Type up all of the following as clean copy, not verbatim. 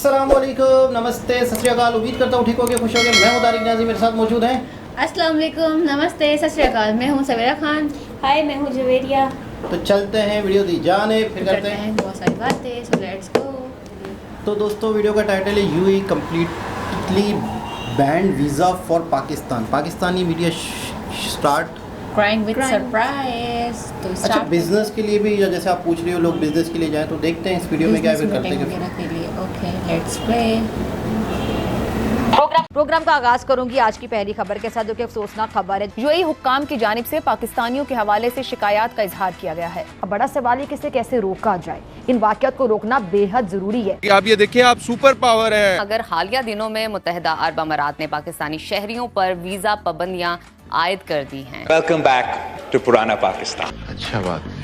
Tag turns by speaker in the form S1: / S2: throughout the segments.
S1: अस्सलामुअलैकुम, नमस्ते, सत श्री अकाल। उम्मीद करता हूँ ठीक हो गए, खुश हो गए। मैं हूँ तारिक नाज़ी, मेरे साथ मौजूद हैं।
S2: अस्सलाम वालेकुम, नमस्ते, सत श्री अकाल। मैं हूँ सवेरा खान। हाय, मैं हूँ जवेरिया।
S1: तो चलते हैं, वीडियो दी जाने, फिर करते हैं
S2: बहुत सारी बातें। So let's go.
S1: तो दोस्तों, वीडियो का टाइटल है UAE completely band visa for Pakistan. Pakistani media start
S2: crying with surprise. तो
S1: अच्छा, बिजनेस के लिए भी, जैसे आप पूछ रहे हो लोग बिजनेस के लिए जाएं, तो देखते हैं इस वीडियो में क्या फिर करते हैं।
S2: Okay, let's play.
S3: प्रोग्राम का आगाज करूंगी आज की पहली खबर के साथ, जो कि अफसोसनाक खबर है। यूएई हुक्काम की जानिब से पाकिस्तानियों के हवाले से शिकायत का इजहार किया गया है। अब बड़ा सवाल है कि इसे कैसे रोका जाए। इन वाकयात को रोकना बेहद जरूरी है।
S4: आप ये देखिए, आप सुपर पावर है।
S3: अगर हालिया दिनों में मुत्तहिदा अरब अमारात ने पाकिस्तानी शहरियों पर वीजा पाबंदियां आयद कर दी हैं।
S5: वेलकम बैक टू पुराना पाकिस्तान।
S4: अच्छा बात नहीं।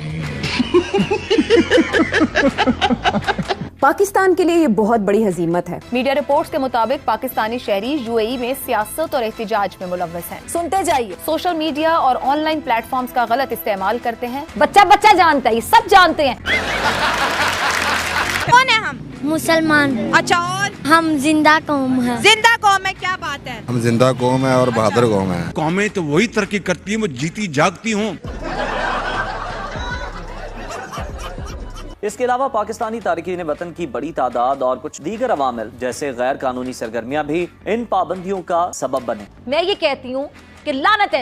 S6: पाकिस्तान के लिए ये बहुत बड़ी हजीमत है।
S3: मीडिया रिपोर्ट्स के मुताबिक पाकिस्तानी शहरी यूएई में सियासत और एहतिजाज में मुलव्वस हैं। सुनते जाइए। सोशल मीडिया और ऑनलाइन प्लेटफॉर्म्स का गलत इस्तेमाल करते हैं। बच्चा बच्चा जानता है, सब जानते हैं।
S7: कौन है हम?
S8: मुसलमान।
S7: अच्छा, और
S8: हम जिंदा कौम है।
S7: जिंदा कौम है, क्या बात है?
S4: हम जिंदा कौम है और बहादुर कौम है।
S9: कौमें तो वही तरक्की करती है, वो जीती जागती हूँ।
S10: इसके अलावा पाकिस्तानी तारकीन वतन की बड़ी तादाद और कुछ दीगर अवामिल जैसे गैर कानूनी सरगर्मियां भी इन पाबंदियों का सबब बने।
S3: मैं ये कहती हूँ कि लानत।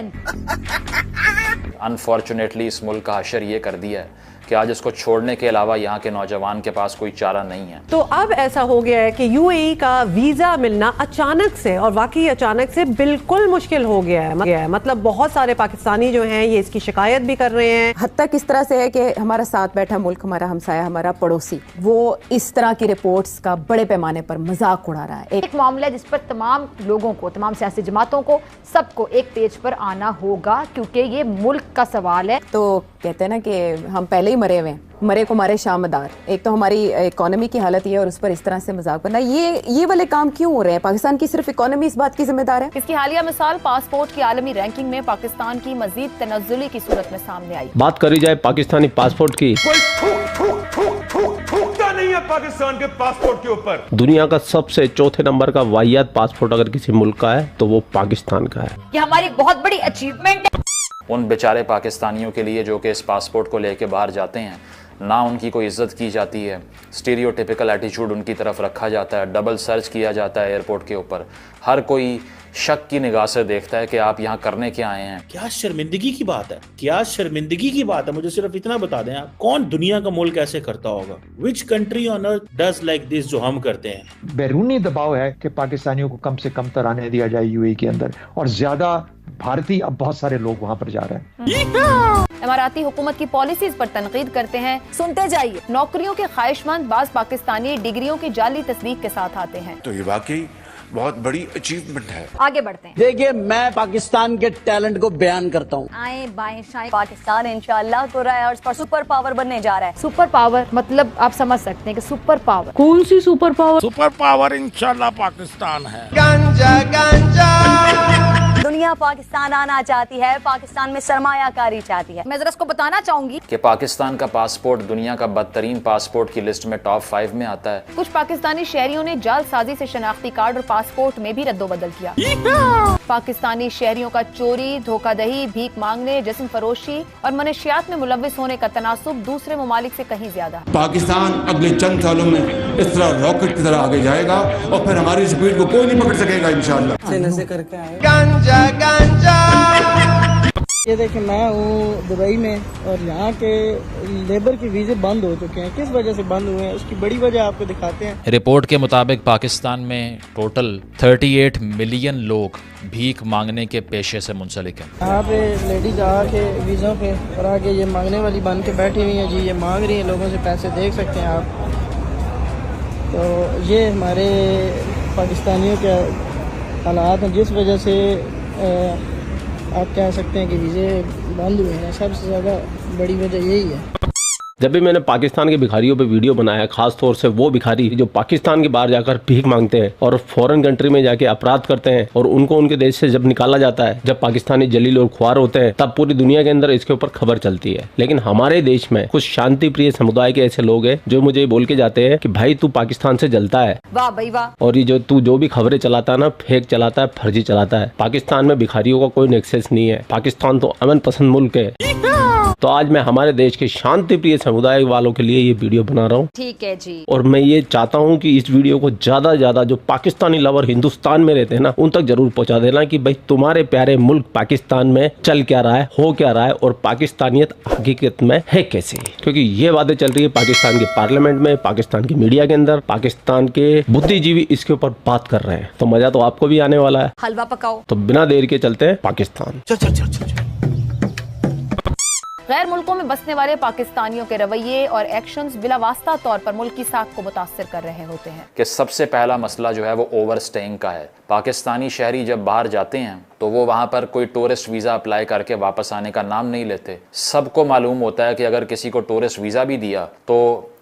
S11: अनफॉर्चुनेटली इस मुल्क का हशर ये कर दिया है कि आज इसको छोड़ने के अलावा यहाँ के नौजवान के पास कोई चारा नहीं है।
S12: तो अब ऐसा हो गया है कि यूएई का वीजा मिलना अचानक से, और वाकई अचानक से, बिल्कुल मुश्किल हो गया है। मतलब बहुत सारे पाकिस्तानी जो हैं ये इसकी शिकायत भी कर रहे हैं।
S6: हद तक इस तरह से है कि हमारा साथ बैठा मुल्क, हमारा हमसाया, हमारा पड़ोसी, वो इस तरह की रिपोर्ट्स का बड़े पैमाने पर मजाक उड़ा रहा है।
S3: एक मामला जिस पर तमाम लोगों को, तमाम सियासी जमातों को, सबको एक पेज पर आना होगा, क्योंकि ये मुल्क का सवाल है।
S6: तो कहते हैं ना कि हम पहले ही मरे हुए हैं, मरे को मारे शामदार। एक तो हमारी इकोनॉमी की हालत ये, और उस पर इस तरह से मजाक करना, ये वाले काम क्यों हो रहे हैं? पाकिस्तान की सिर्फ इकोनॉमी इस बात की जिम्मेदार है?
S3: इसकी हालिया मिसाल पासपोर्ट की आलमी रैंकिंग में पाकिस्तान की मजीद तनज़्ज़ुली की सूरत में सामने आई।
S13: बात करी जाए पाकिस्तानी पासपोर्ट की,
S9: थूकता नहीं है पाकिस्तान के पासपोर्ट के ऊपर।
S13: दुनिया का सबसे चौथे नंबर का वाहियात पासपोर्ट अगर किसी मुल्क का है तो वो पाकिस्तान का है।
S3: ये हमारी बहुत बड़ी अचीवमेंट है।
S11: उन बेचारे पाकिस्तानियों के लिए जो कि इस पासपोर्ट को लेके बाहर जाते हैं, ना उनकी कोई इज्जत की जाती है, स्टीरियोटिपिकल एटीट्यूड उनकी तरफ रखा जाता है, डबल सर्च किया जाता है एयरपोर्ट के ऊपर। हर कोई शक की निगाह से देखता है कि आप यहाँ करने क्या आए हैं।
S14: क्या शर्मिंदगी की बात है, क्या शर्मिंदगी की बात है। मुझे सिर्फ इतना बता दें आप, कौन दुनिया का मुल्क ऐसे करता होगा? Which country on earth does like this जो हम करते हैं?
S15: बैरूनी दबाव है कि पाकिस्तानियों को कम से कम तर आने दिया जाए यूएई के अंदर, और ज्यादा भारतीय, अब बहुत सारे लोग वहाँ पर जा रहे हैं।
S3: इमाराती हुकूमत की पॉलिसीज पर तनकीद करते हैं। सुनते जाइए। नौकरियों के ख्वाहिशमंद बाज पाकिस्तानी डिग्रियों की जाली तस्दीक के साथ आते हैं।
S9: तो ये वाकई बहुत बड़ी अचीवमेंट है।
S3: आगे बढ़ते हैं।
S16: देखिए, मैं पाकिस्तान के टैलेंट को बयान करता हूँ।
S3: आए बाएं शाएं, पाकिस्तान इंशाअल्लाह तो रहा है और सुपर पावर बनने जा रहा है। सुपर पावर मतलब आप समझ सकते हैं कि सुपर पावर,
S12: कौन सी सुपर पावर?
S9: सुपर पावर इंशाल्लाह पाकिस्तान है।
S1: गांजा गांजा
S3: दुनिया पाकिस्तान आना चाहती है, पाकिस्तान में सरमायाकारी चाहती है। मैं जरा इसको बताना चाहूंगी
S11: कि पाकिस्तान का पासपोर्ट दुनिया का बदतरीन पासपोर्ट की लिस्ट में टॉप 5 में आता है।
S3: कुछ पाकिस्तानी शहरियों ने जालसाजी से शनाख्ती कार्ड और पासपोर्ट में भी रद्दोबदल किया। पाकिस्तानी शहरियों का चोरी, धोखाधड़ी, भीख मांगने, जिस्म फरोशी और मनशियात में मुलव्विस होने का तनासुब दूसरे ममालिक से कहीं ज्यादा है।
S9: पाकिस्तान अगले चंद सालों में इस तरह रॉकेट की तरह आगे जाएगा और फिर हमारी स्पीड को कोई नहीं पकड़ सकेगा इंशाल्लाह।
S16: नशे करके आए।
S1: गांजा गांजा।
S16: ये देखिए, मैं हूँ दुबई में और यहाँ के लेबर के वीजे बंद हो चुके हैं। किस वजह से बंद हुए हैं, उसकी बड़ी वजह आपको दिखाते हैं।
S11: रिपोर्ट के मुताबिक पाकिस्तान में टोटल 38 मिलियन लोग भीख मांगने के पेशे से मुंसलिक हैं।
S16: यहाँ पे लेडीज आके वीज़ों पे और आगे ये मांगने वाली बन के बैठी हुई हैं जी, ये मांग रही हैं लोगों से पैसे, देख सकते हैं आप। तो ये हमारे पाकिस्तानियों के हालात हैं, जिस वजह से आप कह सकते हैं कि वीज़े बंद हुए हैं। सबसे ज़्यादा बड़ी वजह यही है।
S13: जब भी मैंने पाकिस्तान के भिखारियों पे वीडियो बनाया, खास तौर से वो भिखारी जो पाकिस्तान के बाहर जाकर भीख मांगते हैं और फॉरेन कंट्री में जाके अपराध करते हैं और उनको उनके देश से जब निकाला जाता है, जब पाकिस्तानी जलील और ख्वार होते हैं, तब पूरी दुनिया के अंदर इसके ऊपर खबर चलती है। लेकिन हमारे देश में कुछ शांति प्रिय समुदाय के ऐसे लोग हैं जो मुझे बोल के जाते हैं कि भाई तू पाकिस्तान से जलता है,
S6: वाह भाई वाह,
S13: और ये तू जो भी खबरें चलाता है ना, फेक चलाता है, फर्जी चलाता है। पाकिस्तान में भिखारियों का कोई नेक्सेस नहीं है, पाकिस्तान तो अमन पसंद मुल्क है। तो आज मैं हमारे देश के शांति प्रिय समुदाय वालों के लिए ये वीडियो बना रहा हूँ।
S6: ठीक है जी।
S13: और मैं ये चाहता हूँ कि इस वीडियो को ज्यादा से ज्यादा जो पाकिस्तानी लवर हिंदुस्तान में रहते हैं ना, उन तक जरूर पहुंचा देना कि भाई तुम्हारे प्यारे मुल्क पाकिस्तान में चल क्या रहा है, हो क्या रहा है और पाकिस्तानियत हकीकत में है कैसे। क्योंकि ये बातें चल रही है पाकिस्तान के पार्लियामेंट में, पाकिस्तान की मीडिया के अंदर, पाकिस्तान के बुद्धिजीवी इसके ऊपर बात कर रहे हैं। तो मजा तो आपको भी आने वाला है।
S6: हलवा पकाओ।
S13: तो बिना देर के चलते हैं पाकिस्तान।
S3: गैर मुल्कों में बसने वाले पाकिस्तानियों के रवैये और एक्शंस बिला वास्ता तौर पर मुल्क की साख को मुतासिर कर रहे होते हैं।
S11: कि सबसे पहला मसला जो है वो ओवर स्टेइंग का है। पाकिस्तानी शहरी जब बाहर जाते हैं तो वो वहाँ पर कोई टूरिस्ट वीज़ा अप्लाई करके वापस आने का नाम नहीं लेते। सबको मालूम होता है कि अगर किसी को टूरिस्ट वीज़ा भी दिया तो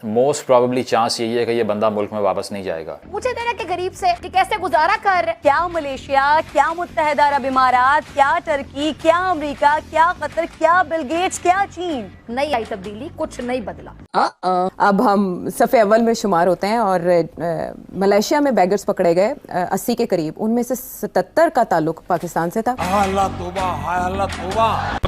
S11: मोस्ट प्रोबेबली चांस यही है कि ये बंदा मुल्क में वापस नहीं जाएगा।
S17: मुझे देना कि गरीब से कि कैसे गुजारा कर, क्या मलेशिया, क्या मुत्तहिदा अरब इमारात, क्या टर्की, क्या अमेरिका, क्या कतर, क्या बिल गेट्स, क्या चीन, नहीं आई तब्दीली, कुछ नहीं बदला।
S6: अब हम सफ़े अव्वल में शुमार होते हैं और मलेशिया में बैगर्स पकड़े गए 80 के करीब, उनमें से 77 का ताल्लुक पाकिस्तान से था।
S9: अल्लाह तौबा, हाय अल्लाह तौबा।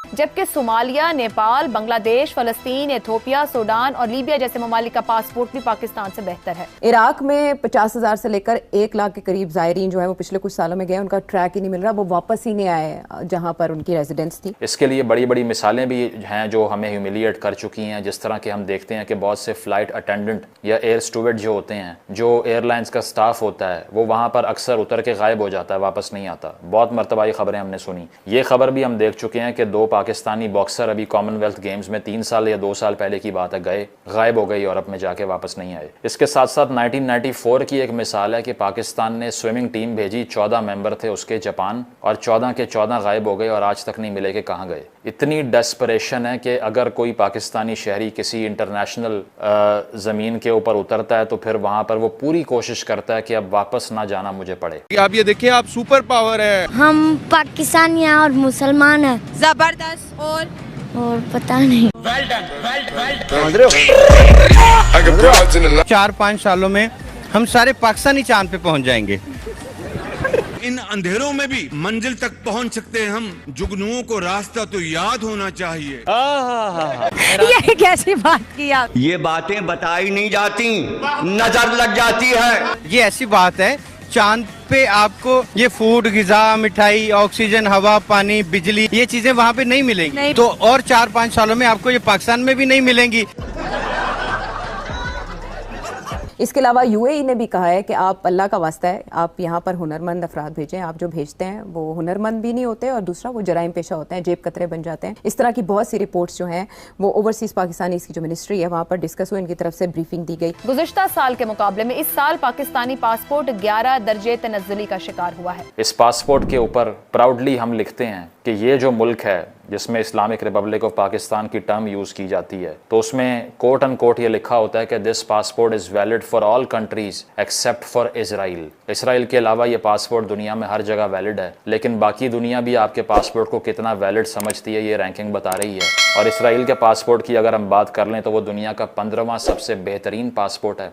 S3: जबकि सोमालिया, नेपाल, बांग्लादेश, फलस्तीन, एथियोपिया, सूडान और लीबिया जैसे ममालिक का पासपोर्ट भी पाकिस्तान से बेहतर है।
S6: इराक में 50,000 से लेकर 1 लाख के करीब ज़ायरीन जो है वो पिछले कुछ सालों में गए, उनका ट्रैक ही नहीं मिल रहा, वो वापस ही नहीं आए जहां पर उनकी रेजिडेंस थी।
S11: इसके लिए बड़ी बड़ी मिसालें भी हैं जो हमें ह्यूमिलिएट कर चुकी हैं। जिस तरह के हम देखते हैं कि बहुत से फ्लाइट अटेंडेंट या एयर स्टूवर्ड जो होते हैं, जो एयरलाइंस का स्टाफ होता है, वो वहाँ पर अक्सर उतर के गायब हो जाता है, वापस नहीं आता। बहुत मरतबा ये खबरें हमने सुनी। ये खबर भी हम देख चुके हैं कि 2 पाकिस्तानी बॉक्सर अभी कॉमनवेल्थ गेम्स में 3 साल या 2 साल पहले की बात है, गए, गायब हो गए, यूरोप में जाके वापस नहीं आए। इसके साथ साथ 1994 की एक मिसाल है कि पाकिस्तान ने स्विमिंग टीम भेजी, 14 मेंबर थे उसके जापान, और 14 के 14 गायब हो गए और आज तक नहीं मिले कि कहाँ गए। इतनी डेस्परेशन है कि अगर कोई पाकिस्तानी शहरी किसी इंटरनेशनल ज़मीन के ऊपर उतरता है तो फिर वहाँ पर वो पूरी कोशिश करता है कि अब वापस ना जाना मुझे पड़े।
S4: आप ये देखिए, आप सुपर पावर है।
S8: हम पाकिस्तानी हैं और मुसलमान हैं।
S7: जबरदस्त।
S8: और पता नहीं।
S18: 4-5 सालों में हम सारे पाकिस्तानी चांद पे पहुंच जाएंगे।
S9: इन अंधेरों में भी मंजिल तक पहुंच सकते हैं हम। जुगनुओं को रास्ता तो याद होना चाहिए।
S17: ये कैसी बात की आप?
S18: ये बातें बताई नहीं जाती, नजर लग जाती है। ये ऐसी बात है, चांद पे आपको ये फूड, गिजा, मिठाई, ऑक्सीजन, हवा, पानी, बिजली, ये चीजें वहाँ पे नहीं मिलेंगी। तो और 4-5 सालों में आपको ये पाकिस्तान में भी नहीं मिलेंगी।
S6: इसके अलावा यूएई ने भी कहा है कि आप अल्लाह का वास्ता है, आप यहाँ पर हुनरमंद अफराद भेजें। आप जो भेजते हैं वो हुनरमंद भी नहीं होते और दूसरा वो जराइम पेशा होते हैं, जेब कतरे बन जाते हैं। इस तरह की बहुत सी रिपोर्ट्स जो हैं वो ओवरसीज पाकिस्तानी की जो मिनिस्ट्री है वहाँ पर डिस्कस हुई, इनकी तरफ से ब्रीफिंग दी गई।
S3: गुज़िश्ता साल के मुकाबले में इस साल पाकिस्तानी पासपोर्ट 11 दर्जे तनज़्ज़ुली का शिकार हुआ है।
S11: इस पासपोर्ट के ऊपर प्राउडली हम लिखते हैं कि ये जो मुल्क है जिसमें इस्लामिक रिपब्लिक ऑफ पाकिस्तान की टर्म यूज़ की जाती है, तो उसमें कोट एंड कोट ये लिखा होता है कि this passport is valid for all countries except for Israel. Israel के अलावा ये पासपोर्ट दुनिया में हर जगह वैलिड है, लेकिन बाकी दुनिया भी आपके पासपोर्ट को कितना वैलिड समझती है ये रैंकिंग बता रही है। और इसराइल के पासपोर्ट की अगर हम बात कर लें तो वो दुनिया का 15वां सबसे बेहतरीन पासपोर्ट है।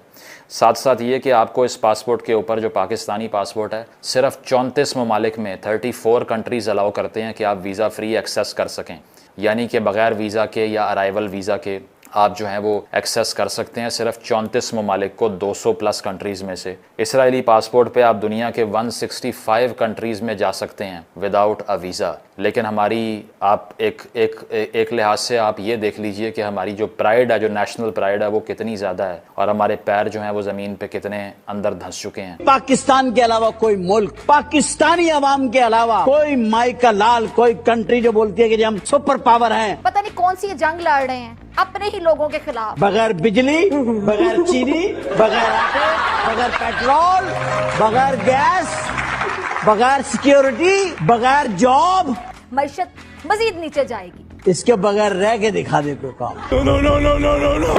S11: साथ साथ ये कि आपको इस पासपोर्ट के ऊपर जो पाकिस्तानी पासपोर्ट है, सिर्फ 34 ममालिक में 34 कंट्रीज़ अलाउ करते हैं कि आप वीज़ा फ्री एक्सेस कर सकें, यानी कि बगैर वीज़ा के या अराइवल वीज़ा के आप जो हैं वो एक्सेस कर सकते हैं सिर्फ 34 ममालिक को 200 प्लस कंट्रीज़ में से। इसराइली पासपोर्ट पे आप दुनिया के 165 कंट्रीज़ में जा सकते हैं विदाउट अ वीज़ा। लेकिन हमारी आप एक लिहाज से आप ये देख लीजिए कि हमारी जो प्राइड है, जो नेशनल प्राइड है, वो कितनी ज़्यादा है और हमारे पैर जो हैं वो ज़मीन पे कितने अंदर धंस चुके हैं।
S19: पाकिस्तान के अलावा कोई मुल्क, पाकिस्तानी अवाम के अलावा कोई माई का लाल, कोई कंट्री जो बोलती है कि हम सुपर पावर हैं,
S17: पता नहीं कौन सी जंग लड़ रहे हैं अपने ही लोगों के खिलाफ।
S19: बगैर बिजली, बगैर चीनी, बगैर आटे, बगैर पेट्रोल, बगैर गैस, बगैर सिक्योरिटी, बगैर जॉब,
S17: मईशत मजीद नीचे जाएगी।
S19: इसके बगैर रह के दिखा दे कोई काम। नो।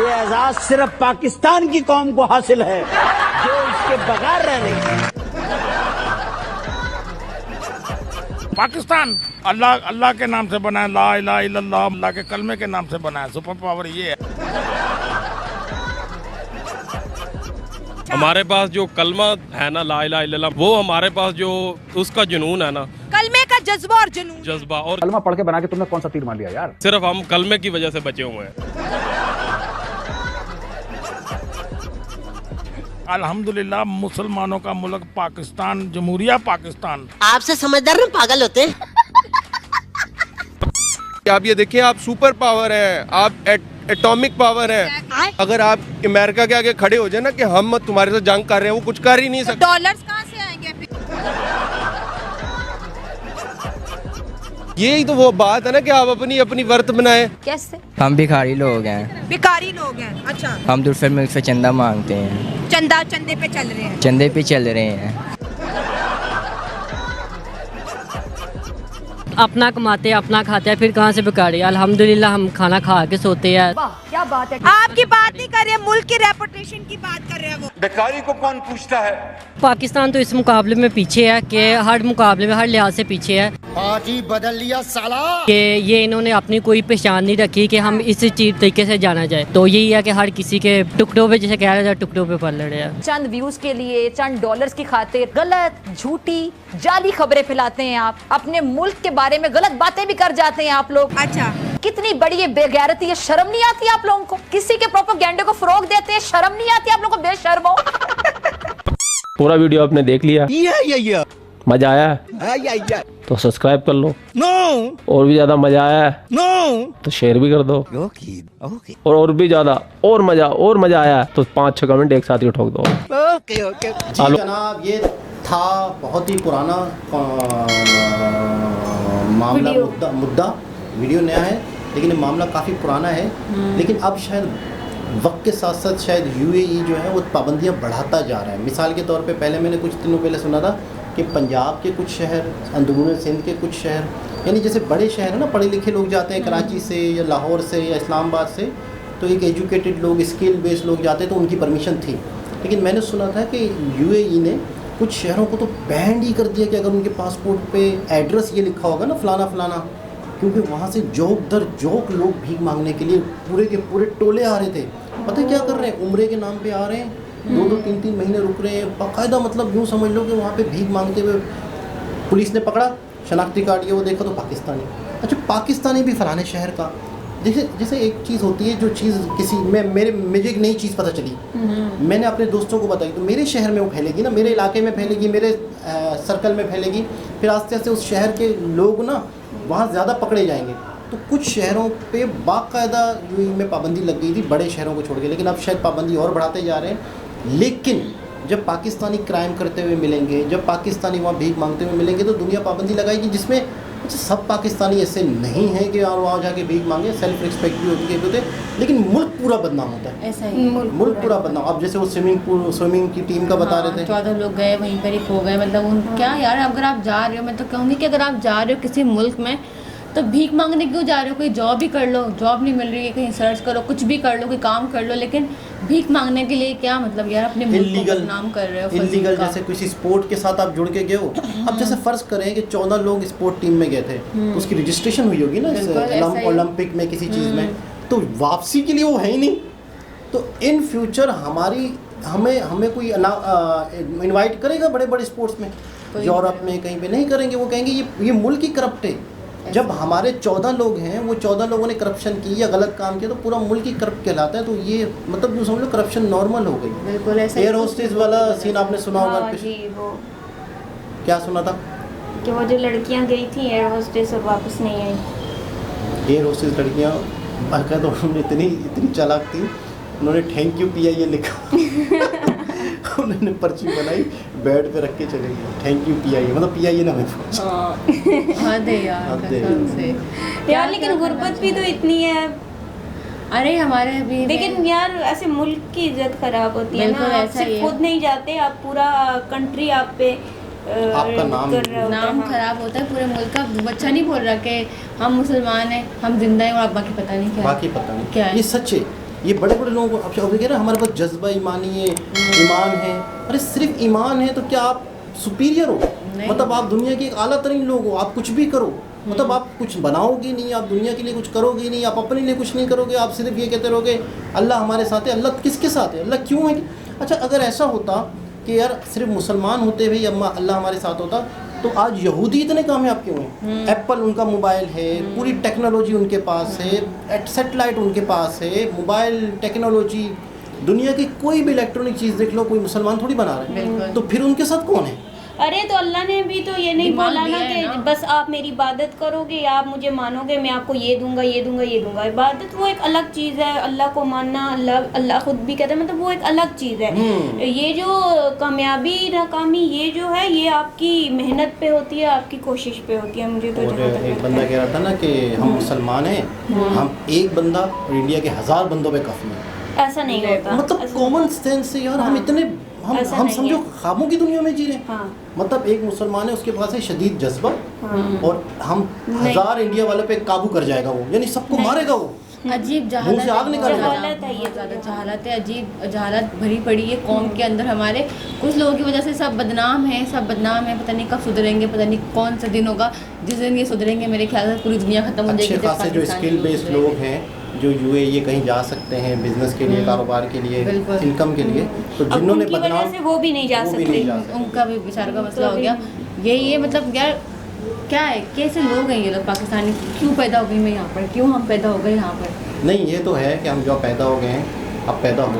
S19: ये एजाज सिर्फ पाकिस्तान की कौम को हासिल है जो इसके बगैर रह रही है।
S20: पाकिस्तान अल्लाह के नाम से बना है, ला इलाहा इल्लल्लाह, अल्लाह के कलमे के नाम से बना है। सुपर पावर ये है।
S4: हमारे पास जो कलमा है ना, ला इलाहा इल्लल्लाह, वो हमारे पास जो उसका जुनून है ना,
S7: कलमे का जज्बा और जुनून,
S4: जज्बा और
S21: कलमा पढ़ के बना के तुमने कौन सा तीर मार लिया यार?
S4: सिर्फ हम कलमे की वजह से बचे हुए हैं।
S20: अल्हम्दुलिल्लाह मुसलमानों का मुल्क पाकिस्तान, जमहूरिया पाकिस्तान।
S22: आपसे समझदार ना पागल होते हैं।
S4: आप ये देखिए, आप सुपर पावर है, आप एटॉमिक पावर है। अगर आप अमेरिका के आगे खड़े हो जाए ना कि हम तुम्हारे साथ जंग कर रहे हैं, वो कुछ कर ही नहीं सकते।
S7: डॉलर्स कहाँ से आएंगे फिर?
S4: यही तो वो बात है ना कि आप अपनी अपनी वर्त बनाए।
S17: कैसे?
S22: हम भिखारी लोग हैं।
S7: भिखारी लोग हैं, अच्छा।
S22: हम दूसरे मुल्क से चंदा मांगते हैं।
S7: चंदे पे चल रहे हैं।
S22: चंदे पे चल रहे हैं।
S23: अपना कमाते हैं, अपना खाते हैं, फिर कहाँ से भिखारी? अल्हम्दुलिल्लाह हम खाना खा के सोते हैं।
S17: क्या बात है?
S7: आपकी बात नहीं कर रहे, मुल्क की रेपुटेशन की बात कर रहे हैं वो।
S9: भिखारी को कौन पूछता है?
S23: पाकिस्तान तो इस मुकाबले में पीछे है कि हर मुकाबले में हर लिहाज से पीछे है।
S22: पार्टी बदल लिया साला।
S23: कि ये इन्होंने अपनी कोई पहचान नहीं रखी कि हम इस चीज तरीके से जाना जाए। तो यही है कि हर किसी के टुकड़ों पे, जैसे कह रहे हैं, टुकड़ों पे पल रहे हैं।
S17: चंद व्यूज के लिए, चंद डॉलर्स की खातिर गलत, झूठी, जाली खबरें फैलाते हैं आप। अपने मुल्क के बारे में गलत बातें भी कर जाते हैं आप लोग।
S7: अच्छा,
S17: कितनी बड़ी ये बेगैरती है, शर्म नहीं आती आप लोगों को? किसी के प्रोपेगेंडे को फरोग देते हैं, शर्म नहीं आती आप लोगों को? बेशर्मो।
S13: पूरा वीडियो आपने देख लिया? मजा आया? तो सब्सक्राइब कर लो। और भी ज्यादा मजा आया तो शेयर भी कर दो। और भी ज्यादा और मजा आया तो 5-6 कमेंट एक साथ ही ठोक दो।
S1: जी जनाब, ये था बहुत ही पुराना मामला, मुद्दा। वीडियो नया है लेकिन ये मामला काफ़ी पुराना है। लेकिन अब शायद वक्त के साथ साथ शायद यूएई जो है वो पाबंदियाँ बढ़ाता जा रहा है। मिसाल के तौर पे पहले मैंने कुछ दिनों पहले सुना था कि पंजाब के कुछ शहर, अंदरून सिंध के कुछ शहर, यानी जैसे बड़े शहर है ना, पढ़े लिखे लोग जाते हैं कराची से या लाहौर से या इस्लामाबाद से, तो एक एजुकेटेड लोग, स्किल बेस्ड लोग जाते हैं तो उनकी परमिशन थी। लेकिन मैंने सुना था कि यूएई ने कुछ शहरों को तो बैन ही कर दिया कि अगर उनके पासपोर्ट पे एड्रेस ये लिखा होगा ना फलाना फलाना, क्योंकि वहाँ से जोक दर जोक लोग भीख मांगने के लिए पूरे के पूरे टोले आ रहे थे। पता है क्या कर रहे हैं? उम्रे के नाम पे आ रहे हैं, 2-2, 3-3 महीने रुक रहे हैं बाकायदा। मतलब यूँ समझ लो कि वहाँ पे भीख मांगते हुए पुलिस ने पकड़ा, शनाख्ती कार्ड ये वो देखा तो पाकिस्तानी। अच्छा, पाकिस्तानी भी फलाने शहर का। जैसे एक चीज़ होती है, जो चीज़ किसी मुझे एक नई चीज़ पता चली, मैंने अपने दोस्तों को बताई, तो मेरे शहर में वो फैलेगी ना, मेरे इलाके में फैलेगी, मेरे सर्कल में फैलेगी, फिर आस्ते आस्ते उस शहर के लोग ना वहाँ ज़्यादा पकड़े जाएंगे। तो कुछ शहरों पे बाकायदा यूएई में पाबंदी लग गई थी, बड़े शहरों को छोड़ के। लेकिन अब शायद पाबंदी और बढ़ाते जा रहे हैं। लेकिन जब पाकिस्तानी क्राइम करते हुए मिलेंगे, जब पाकिस्तानी वहाँ भीख मांगते हुए मिलेंगे, तो दुनिया पाबंदी लगाएगी, जिसमें सब पाकिस्तानी ऐसे नहीं हैं कि और वहाँ जाके भीख मांगे। सेल्फ रिस्पेक्ट भी होती है, लेकिन मुल्क पूरा बदनाम होता है।
S2: ऐसा ही
S1: मुल्क पूरा बदनाम। अब जैसे वो स्विमिंग की टीम का बता रहे थे,
S2: 14 लोग गए वहीं पर ही खो गए। मतलब क्या यार, अगर आप जा रहे हो, मैं तो कहूँगी कि अगर आप जा रहे हो किसी मुल्क में तो भीख मांगने क्यों जा रहे हो? कोई जॉब ही कर लो, जॉब नहीं मिल रही है, कहीं सर्च करो, कुछ भी कर लो, कोई काम कर लो, लेकिन भीख मांगने के लिए क्या मतलब यार? अपने मुल्क को बदनाम कर रहे हो।
S1: इल्लीगल जैसे किसी स्पोर्ट के साथ आप जुड़ के गए हो। अब जैसे फर्ज करें कि 14 लोग स्पोर्ट टीम में गए थे, तो उसकी रजिस्ट्रेशन हुई होगी ना ओलंपिक में किसी चीज़ में, तो वापसी के लिए वो है ही नहीं। तो इन फ्यूचर हमें कोई इनवाइट करेगा बड़े बड़े स्पोर्ट्स में? यूरोप में कहीं पे नहीं करेंगे। वो कहेंगे ये मुल्क ही करप्ट है। जब हमारे 14 लोग हैं, वो 14 लोगों ने करप्शन की या गलत काम किया, तो पूरा मुल्क ही करप्ट कहलाता है। तो ये मतलब यूँ समझ लो करप्शन नॉर्मल हो गई।
S2: बिल्कुल ऐसा।
S1: एयर होस्टेस वाला सीन आपने सुना होगा।
S2: वो
S1: क्या सुना था?
S2: कि वो जो लड़कियां गई थी एयर होस्टेस और वापस नहीं आई।
S1: एयर होस्टेस लड़कियाँ बाकायदा उन्होंने इतनी चालाक थी, उन्होंने थैंक यू PIA लिखा। उन्होंने पर्ची बनाई, बेड पे रख के चले गए, थैंक यू PIA, मतलब PIA ना
S2: यार। लेकिन गुर्बत भी तो इतनी है। अरे हमारे भी,
S24: लेकिन यार ऐसे मुल्क की इज्जत खराब होती है ना। आप सिर्फ खुद नहीं जाते, आप पूरा कंट्री आप पे
S1: आपका
S2: नाम खराब होता है पूरे मुल्क का। बच्चा नहीं बोल रहा कि हम मुसलमान हैं, हम जिंदा हैं, और बाकी पता नहीं क्या है।
S1: बाकी पता नहीं
S2: क्या है।
S1: ये सच है। ये बड़े बड़े लोगों को अब कह रहे हमारे पास जज्बा ईमानी है, ईमान है। अरे सिर्फ ईमान है तो क्या आप सुपीरियर हो? मतलब आप दुनिया के एक आला तरीन लोग हो, आप कुछ भी करो, मतलब आप कुछ बनाओगे नहीं, आप दुनिया के लिए कुछ करोगे नहीं, आप अपने लिए कुछ नहीं करोगे, आप सिर्फ ये कहते रहोगे अल्लाह हमारे साथ है। अल्लाह किसके साथ है? अल्लाह क्यों है? अच्छा, अगर ऐसा होता कि यार सिर्फ मुसलमान होते हुए अल्लाह हमारे साथ होता तो आज यहूदी इतने कामयाब क्यों हैं? एप्पल उनका मोबाइल है, पूरी टेक्नोलॉजी उनके पास है, सेटेलाइट उनके पास है, मोबाइल टेक्नोलॉजी, दुनिया की कोई भी इलेक्ट्रॉनिक चीज़ देख लो, कोई मुसलमान थोड़ी बना रहा है। तो फिर उनके साथ कौन है?
S5: अरे तो अल्लाह ने भी तो ये नहीं बोला ना कि बस आप मेरी इबादत करोगे या आप मुझे मानोगे, मैं आपको ये दूंगा ये दूंगा ये दूंगा। इबादत वो एक अलग चीज़ है, अल्लाह को मानना, अल्लाह खुद भी कहते हैं, मतलब वो एक अलग चीज़ है। ये जो कामयाबी नाकामी ये जो है ये आपकी मेहनत पे होती है, आपकी कोशिश पे होती है। मुझे तो
S1: एक बंदा कह रहा था ना कि हम मुसलमान हैं, हम एक बंदा और इंडिया के 1000 बंदों पे काफ़ी है।
S5: ऐसा नहीं होता,
S1: मतलब कॉमन सेंस से यार हम इतने हम समझो ख्वाबों की दुनिया में जी रहे हैं। मतलब एक मुसलमान है, उसके पास है शदीद जज्बा, और हम 1000 इंडिया वाले पे काबू कर जाएगा वो, यानी सबको मारेगा वो।
S2: अजीब
S1: मुंह से आग निकाल
S2: जहालत है, ये ज़्यादा जहालत है, अजीब जहालत भरी पड़ी है कौम के अंदर हमारे। कुछ लोगों की वजह से सब बदनाम है, सब बदनाम है। पता नहीं कब सुधरेंगे, पता नहीं कौन सा दिन होगा जिस दिन ये सुधरेंगे। मेरे ख्याल से पूरी दुनिया खत्म हो जाएगी।
S1: अच्छे खासे जो स्किल बेस्ड लोग हैं जो UAE कहीं जा सकते हैं बिजनेस के लिए, कारोबार के लिए, इनकम के लिए, तो जिन्होंने बदनाम
S5: से वो भी नहीं जा सकते,
S2: उनका भी बेचारा का मसला हो गया। यही है, मतलब यार क्या है, कैसे लोग हैं ये लोग पाकिस्तानी? क्यों पैदा हो गए मैं यहाँ पर, क्यों हम पैदा हो गए यहाँ पर?
S1: नहीं, ये तो है कि हम जो पैदा हो गए हैं, अब पैदा हो गए,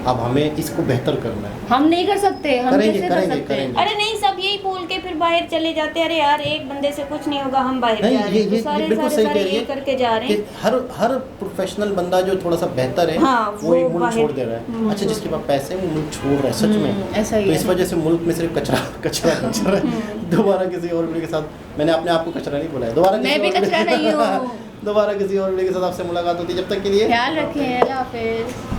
S1: अब हमें इसको बेहतर करना है।
S2: हम नहीं कर सकते, हम कैसे कर सकते हैं?
S5: अरे नहीं, सब यही बोल के फिर बाहर चले जाते हैं। अरे यार एक बंदे से कुछ नहीं होगा, हम बाहर जा रहे हैं।
S1: ये बिल्कुल सही कह रही है
S5: करके जा रहे हैं।
S1: हर प्रोफेशनल बंदा जो थोड़ा सा बेहतर है, वो एक मुल्क छोड़ दे रहा है। अच्छा, जिसके पास पैसे वो मुल्क छोड़ रहा है सच में,
S2: ऐसा ही
S1: तो इस वजह से मुल्क में सिर्फ कचरा कचरा कचरा है। दोबारा किसी और वीडियो के साथ, मैंने अपने आप को कचरा नहीं बोला है, दोबारा
S2: मैं भी कचरा नहीं हूँ।
S1: दोबारा किसी और वीडियो के साथ आपसे मुलाकात होती है। जब तक के लिए
S2: ख्याल रखें, अल्लाह हाफिज़।